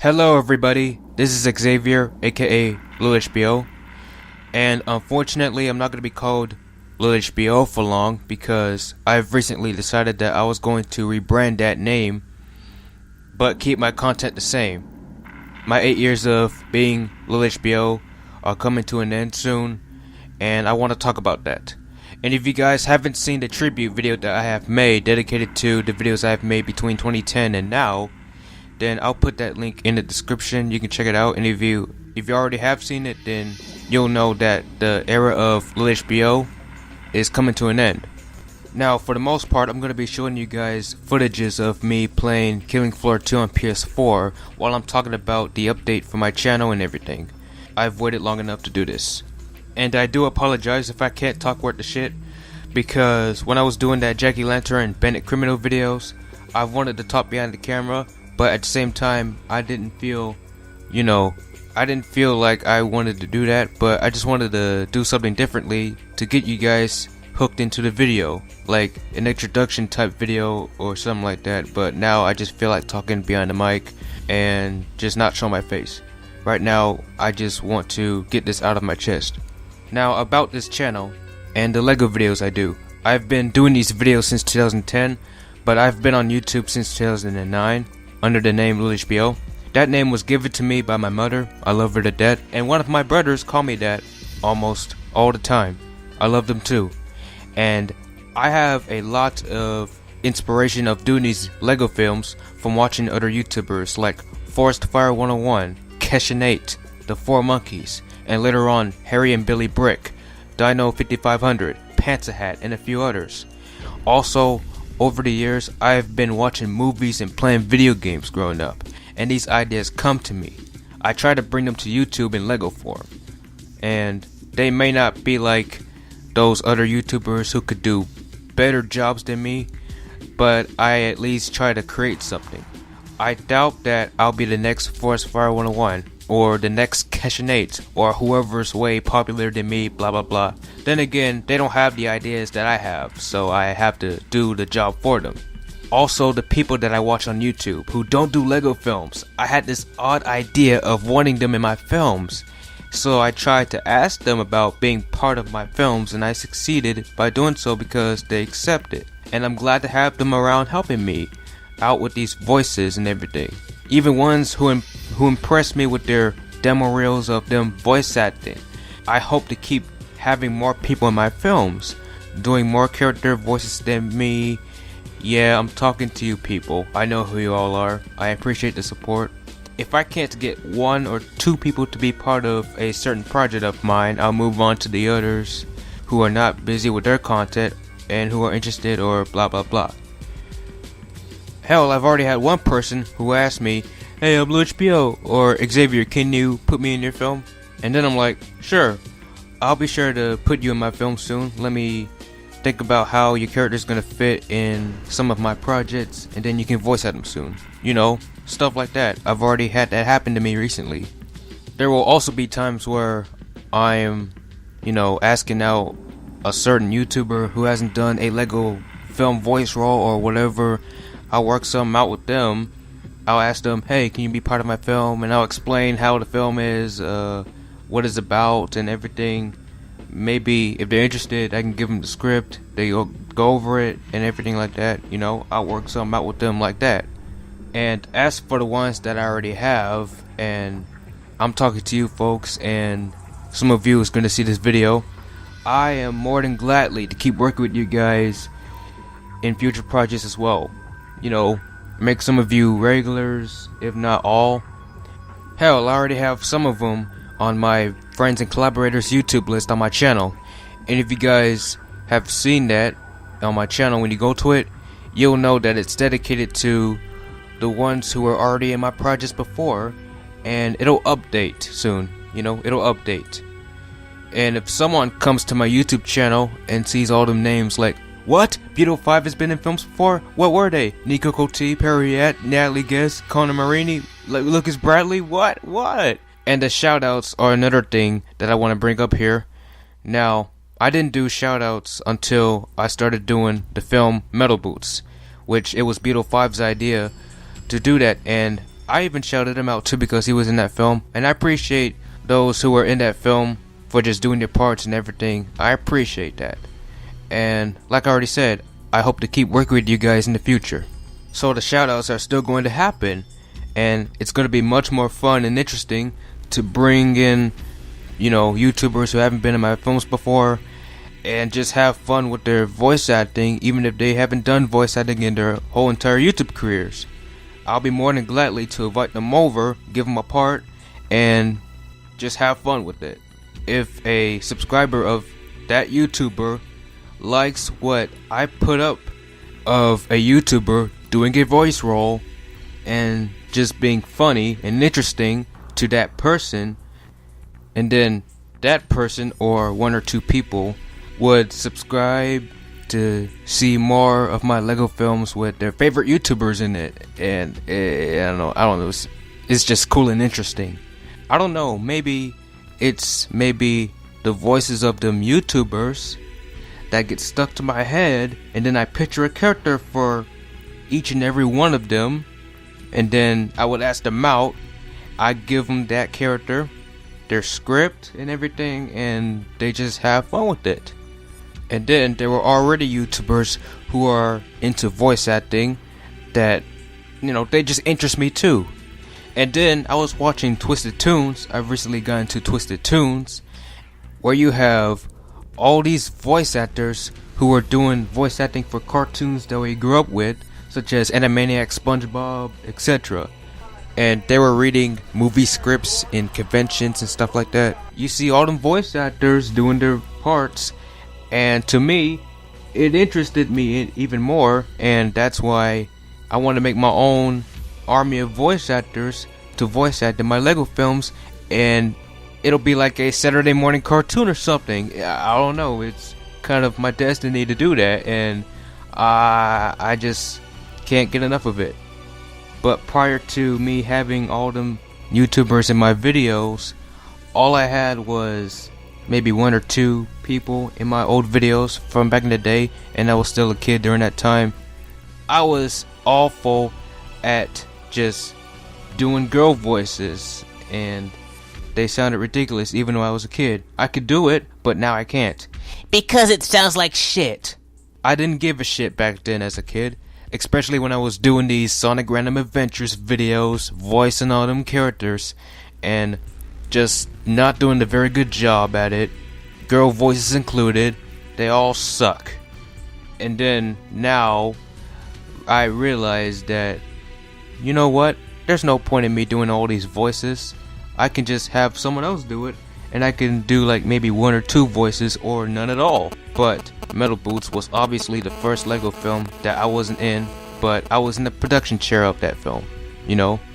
Hello everybody, this is Xavier, aka LILHBEE0, and unfortunately I'm not going to be called LILHBEE0 for long because I've recently decided that I was going to rebrand that name, but keep my content the same. My 8 years of being LILHBEE0 are coming to an end soon, and I want to talk about that. And if you guys haven't seen the tribute video that I have made dedicated to the videos I have made between 2010 and now, then I'll put that link in the description. You can check it out, and if you already have seen it, then you'll know that the era of LILHBEE0 is coming to an end. Now, for the most part, I'm going to be showing you guys footages of me playing Killing Floor 2 on PS4 while I'm talking about the update for my channel and everything. I've waited long enough to do this. And I do apologize if I can't talk worth the shit, because when I was doing that Jackie Lantern and Bandit Criminal videos, I wanted to talk behind the camera, but at the same time, I didn't feel like I wanted to do that, but I just wanted to do something differently to get you guys hooked into the video, like an introduction type video or something like that. But now I just feel like talking behind the mic and just not show my face. Right now, I just want to get this out of my chest. Now, about this channel and the LEGO videos I do. I've been doing these videos since 2010, but I've been on YouTube since 2009. Under the name LILHBEE0. That name was given to me by my mother. I love her to death, and one of my brothers call me that almost all the time. I love them too. And I have a lot of inspiration of doing these LEGO films from watching other YouTubers like Forrestfire 101, Keshin8, The 4 Monkeys, and later on HarryAndBillyBrick, Dino 5500, Pantsahat, and a few others. Also, over the years, I have been watching movies and playing video games growing up, and these ideas come to me. I try to bring them to YouTube in LEGO form, and they may not be like those other YouTubers who could do better jobs than me, but I at least try to create something. I doubt that I'll be the next Forrestfire 101, or the next Keshin8, or whoever's way popular than me, blah blah blah. Then again, they don't have the ideas that I have, so I have to do the job for them. Also, the people that I watch on YouTube who don't do LEGO films, I had this odd idea of wanting them in my films. So I tried to ask them about being part of my films, and I succeeded by doing so because they accepted. And I'm glad to have them around helping me out with these voices and everything. Even ones who impress me with their demo reels of them voice acting. I hope to keep having more people in my films, doing more character voices than me. Yeah, I'm talking to you people. I know who you all are. I appreciate the support. If I can't get 1 or 2 people to be part of a certain project of mine, I'll move on to the others who are not busy with their content and who are interested or blah blah blah. Hell, I've already had one person who asked me, "Hey, I'm LILHBEE0, or Xavier, can you put me in your film?" And then I'm like, sure, I'll be sure to put you in my film soon. Let me think about how your character's gonna fit in some of my projects, and then you can voice at them soon. You know, stuff like that. I've already had that happen to me recently. There will also be times where I am, asking out a certain YouTuber who hasn't done a LEGO film voice role or whatever. I'll work something out with them. I'll ask them, hey, can you be part of my film? And I'll explain how the film is, what it's about and everything. Maybe if they're interested, I can give them the script. They'll go over it and everything like that. I'll work something out with them like that. And as for the ones that I already have, and I'm talking to you folks, and some of you is going to see this video, I am more than gladly to keep working with you guys in future projects as well. Make some of you regulars, if not all. Hell, I already have some of them on my friends and collaborators YouTube list on my channel. And if you guys have seen that on my channel, when you go to it, you'll know that it's dedicated to the ones who were already in my projects before, and it'll update soon. It'll update. And if someone comes to my YouTube channel and sees all them names like, what? Beetle 5 has been in films before? What were they? Nico Cote, Perriette, Natalie Guess, Connor Marini, Lucas Bradley? What? And the shoutouts are another thing that I want to bring up here. Now, I didn't do shoutouts until I started doing the film Metal Boots, which it was Beetle 5's idea to do that, and I even shouted him out too because he was in that film, and I appreciate those who were in that film for just doing their parts and everything. I appreciate that. And like I already said, I hope to keep working with you guys in the future. So the shoutouts are still going to happen, and it's going to be much more fun and interesting to bring in, YouTubers who haven't been in my films before and just have fun with their voice acting, even if they haven't done voice acting in their whole entire YouTube careers. I'll be more than gladly to invite them over, give them a part, and just have fun with it. If a subscriber of that YouTuber likes what I put up of a YouTuber doing a voice role and just being funny and interesting to that person, and then that person or one or two people would subscribe to see more of my Lego films with their favorite YouTubers in it, and I don't know, it's just cool and interesting. I don't know, maybe the voices of them YouTubers that get stuck to my head, and then I picture a character for each and every one of them, and then I would ask them out. I give them that character, their script and everything, and they just have fun with it. And then there were already YouTubers who are into voice acting that, they just interest me too. And then I was watching Twisted Toons. I've recently gotten into Twisted Toons, where you have all these voice actors who are doing voice acting for cartoons that we grew up with, such as Animaniacs, SpongeBob, etc. And they were reading movie scripts in conventions and stuff like that. You see all them voice actors doing their parts, and to me, it interested me even more, and that's why I want to make my own army of voice actors to voice act in my Lego films, and it'll be like a Saturday morning cartoon or something. I don't know, it's kind of my destiny to do that, and I just can't get enough of it. But prior to me having all them YouTubers in my videos, all I had was maybe one or two people in my old videos from back in the day, and I was still a kid during that time. I was awful at just doing girl voices, and they sounded ridiculous even though I was a kid. I could do it, but now I can't. Because it sounds like shit. I didn't give a shit back then as a kid, especially when I was doing these Sonic Random Adventures videos, voicing all them characters, and just not doing a very good job at it. Girl voices included, they all suck. And then now I realized that, you know what, there's no point in me doing all these voices. I can just have someone else do it, and I can do like maybe one or two voices or none at all. But Metal Boots was obviously the first Lego film that I wasn't in, but I was in the production chair of that film,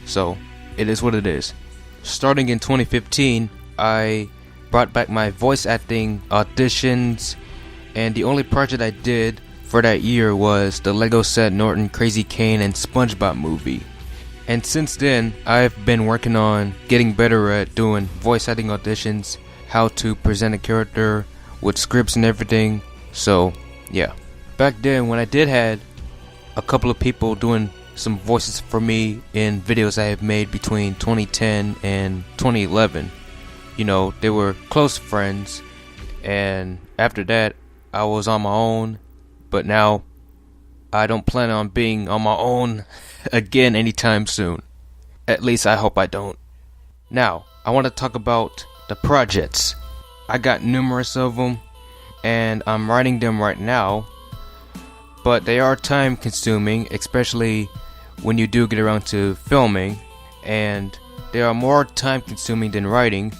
so it is what it is. Starting in 2015, I brought back my voice acting auditions, and the only project I did for that year was the Lego Set Norton Crazy Kane and SpongeBob movie. And since then, I've been working on getting better at doing voice acting auditions, how to present a character with scripts and everything. So yeah, back then when I did had a couple of people doing some voices for me in videos I have made between 2010 and 2011, they were close friends, and after that I was on my own. But now I don't plan on being on my own again anytime soon. At least I hope I don't. Now, I want to talk about the projects. I got numerous of them, and I'm writing them right now, but they are time consuming, especially when you do get around to filming, and they are more time consuming than writing,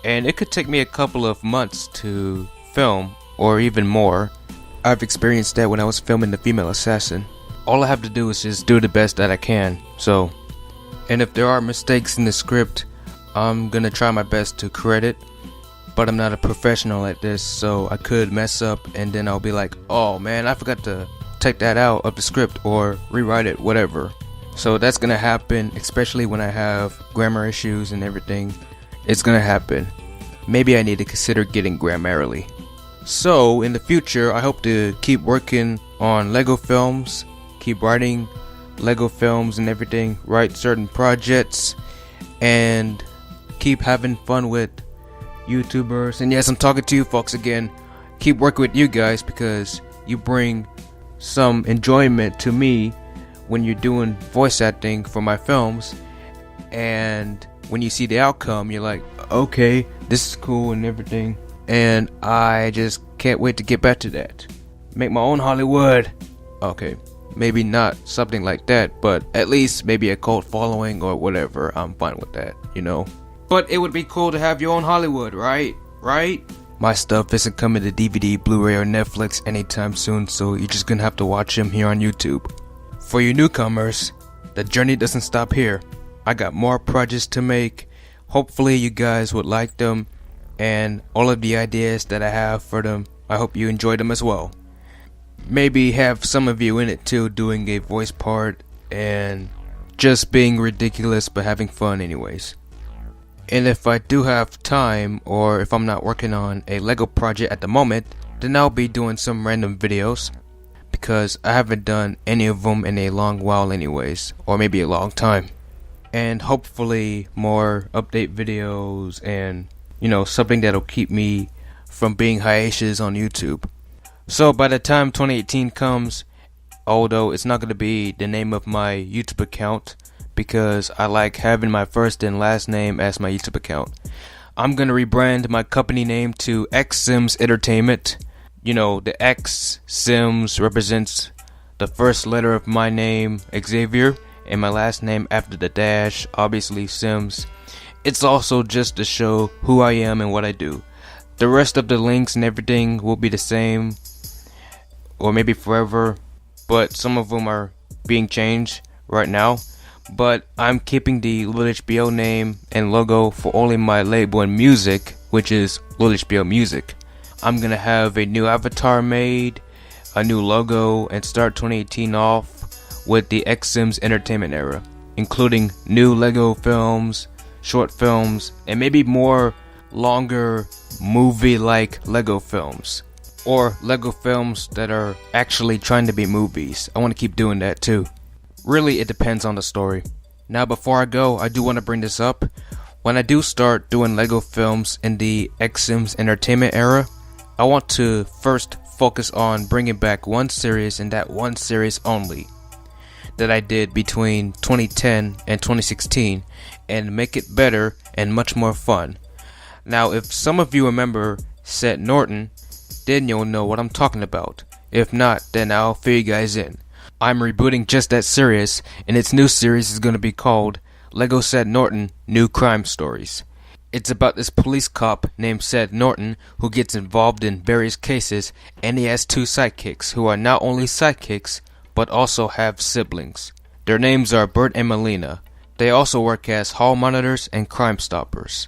and it could take me a couple of months to film, or even more. I've experienced that when I was filming The Female Assassin. All I have to do is just do the best that I can. So, and if there are mistakes in the script, I'm gonna try my best to correct it. But I'm not a professional at this, so I could mess up and then I'll be like, oh man, I forgot to take that out of the script or rewrite it, whatever. So that's gonna happen, especially when I have grammar issues and everything. It's gonna happen. Maybe I need to consider getting Grammarly. So in the future, I hope to keep working on Lego films, keep writing Lego films and everything, write certain projects, and keep having fun with YouTubers. And yes, I'm talking to you folks again. Keep working with you guys because you bring some enjoyment to me when you're doing voice acting for my films, and when you see the outcome you're like, okay, this is cool and everything, and I just can't wait to get back to that. Make my own Hollywood. Okay, maybe not something like that, but at least maybe a cult following or whatever. I'm fine with that, you know. But it would be cool to have your own Hollywood, right? My stuff isn't coming to DVD, Blu-ray, or Netflix anytime soon, so you're just gonna have to watch them here on YouTube. For you newcomers, the journey doesn't stop here. I got more projects to make. Hopefully you guys would like them, and all of the ideas that I have for them, I hope you enjoy them as well. Maybe have some of you in it too, doing a voice part and just being ridiculous but having fun anyways. And if I do have time, or if I'm not working on a Lego project at the moment, then I'll be doing some random videos, because I haven't done any of them in a long while anyways, or maybe a long time. And hopefully more update videos and, you know, something that'll keep me from being hiatus on YouTube. So by the time 2018 comes, although it's not going to be the name of my YouTube account, because I like having my first and last name as my YouTube account, I'm going to rebrand my company name to X Sims Entertainment. You know, the X Sims represents the first letter of my name, Xavier, and my last name after the dash, obviously Sims. It's also just to show who I am and what I do. The rest of the links and everything will be the same, or maybe forever, but some of them are being changed right now. But I'm keeping the LILHBEE0 name and logo for only my label and music, which is LILHBEE0 Music. I'm gonna have a new avatar made, a new logo, and start 2018 off with the X Sims Entertainment era, including new Lego films, short films, and maybe more longer movie-like Lego films, or Lego films that are actually trying to be movies. I want to keep doing that too. Really, it depends on the story. Now, before I go, I do want to bring this up. When I do start doing Lego films in the X Sims Entertainment era, I want to first focus on bringing back one series, and that one series only, that I did between 2010 and 2016, and make it better and much more fun. Now, if some of you remember Seth Norton, then you'll know what I'm talking about. If not, then I'll fill you guys in. I'm rebooting just that series, and its new series is going to be called Lego Seth Norton New Crime Stories. It's about this police cop named Seth Norton who gets involved in various cases, and he has two sidekicks who are not only sidekicks but also have siblings. Their names are Bert and Melina. They also work as hall monitors and crime stoppers.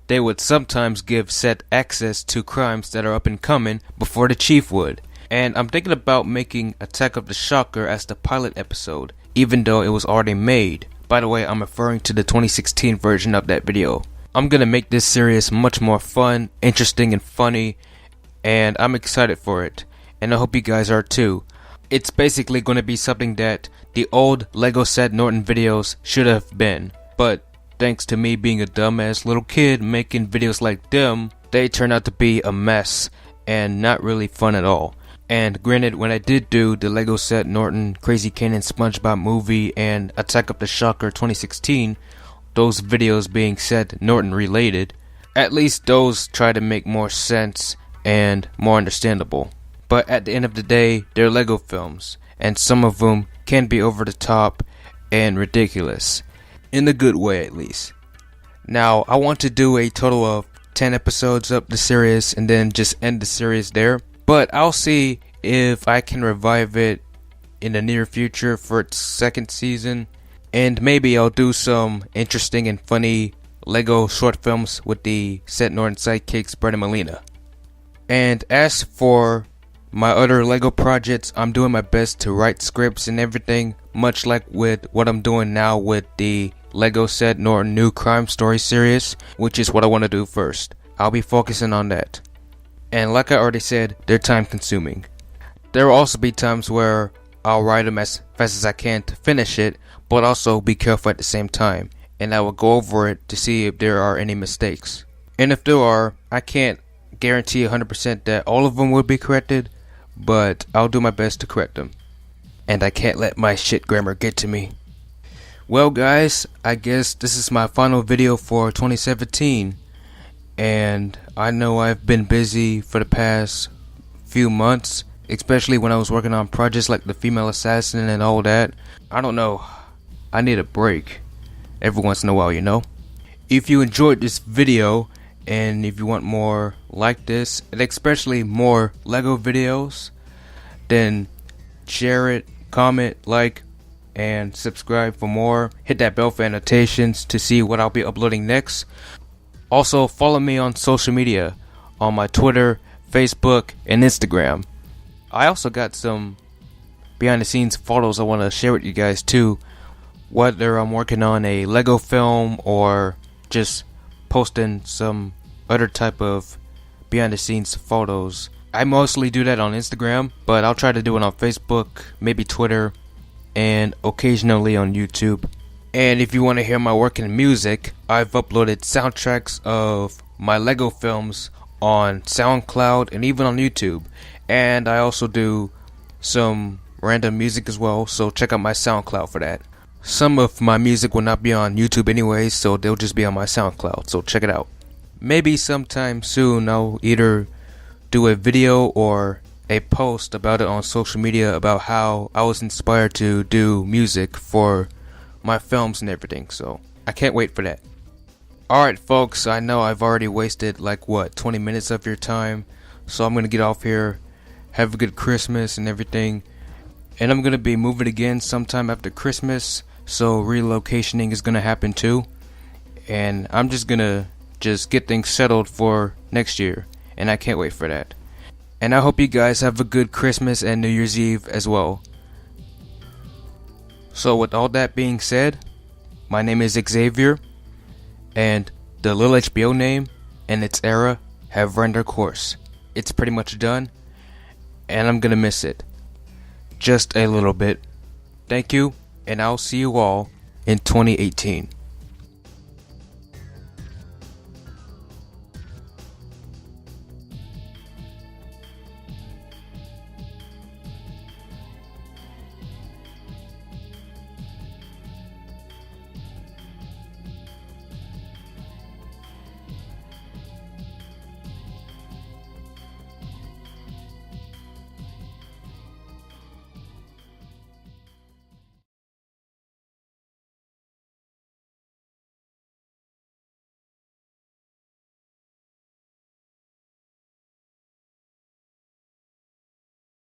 They would sometimes give Seth access to crimes that are up and coming before the chief would. And I'm thinking about making Attack of the Shocker as the pilot episode, even though it was already made. By the way, I'm referring to the 2016 version of that video. I'm gonna make this series much more fun, interesting, and funny, and I'm excited for it. And I hope you guys are too. It's basically gonna be something that the old Lego Seth Norton videos should have been. But thanks to me being a dumbass little kid making videos like them, they turned out to be a mess and not really fun at all. And granted, when I did do the Lego Seth Norton Crazy Ken and SpongeBob movie and Attack of the Shocker 2016, those videos being Seth Norton related, at least those try to make more sense and more understandable. But at the end of the day, they're Lego films, and some of them can be over the top and ridiculous, in a good way at least. Now, I want to do a total of 10 episodes of the series and then just end the series there. But I'll see if I can revive it in the near future for its second season. And maybe I'll do some interesting and funny Lego short films with the Seth Norton sidekicks, Brett and Melina. And as for my other Lego projects, I'm doing my best to write scripts and everything, much like with what I'm doing now with the Lego Seth Norton New Crime Story series, which is what I want to do first. I'll be focusing on that. And like I already said, they're time consuming. There will also be times where I'll write them as fast as I can to finish it, but also be careful at the same time. And I will go over it to see if there are any mistakes. And if there are, I can't guarantee 100% that all of them will be corrected, but I'll do my best to correct them. And I can't let my shit grammar get to me. Well guys, I guess this is my final video for 2017. And I know I've been busy for the past few months, especially when I was working on projects like the Female Assassin and all that. I don't know, I need a break every once in a while, you know. If you enjoyed this video and if you want more like this, and especially more Lego videos, then share it, comment, like, and subscribe for more. Hit that bell for annotations to see what I'll be uploading next. Also follow me on social media, on my Twitter, Facebook, and Instagram. I also got some behind the scenes photos I want to share with you guys too, whether I'm working on a Lego film or just posting some other type of behind the scenes photos. I mostly do that on Instagram, but I'll try to do it on Facebook, maybe Twitter, and occasionally on YouTube. And if you want to hear my work in music, I've uploaded soundtracks of my Lego films on SoundCloud and even on YouTube. And I also do some random music as well, so check out my SoundCloud for that. Some of my music will not be on YouTube anyway, so they'll just be on my SoundCloud, so check it out. Maybe sometime soon I'll either do a video or a post about it on social media about how I was inspired to do music for my films and everything, so I can't wait for that. Alright folks, I know I've already wasted like 20 minutes of your time, so I'm gonna get off here. Have a good Christmas and everything, and I'm gonna be moving again sometime after Christmas, so relocationing is gonna happen too, and I'm just gonna get things settled for next year, and I can't wait for that. And I hope you guys have a good Christmas and New Year's Eve as well. So with all that being said, my name is Xavier, and the LILHBEE0 name and its era have run their course. It's pretty much done, and I'm gonna miss it. Just a little bit. Thank you, and I'll see you all in 2018.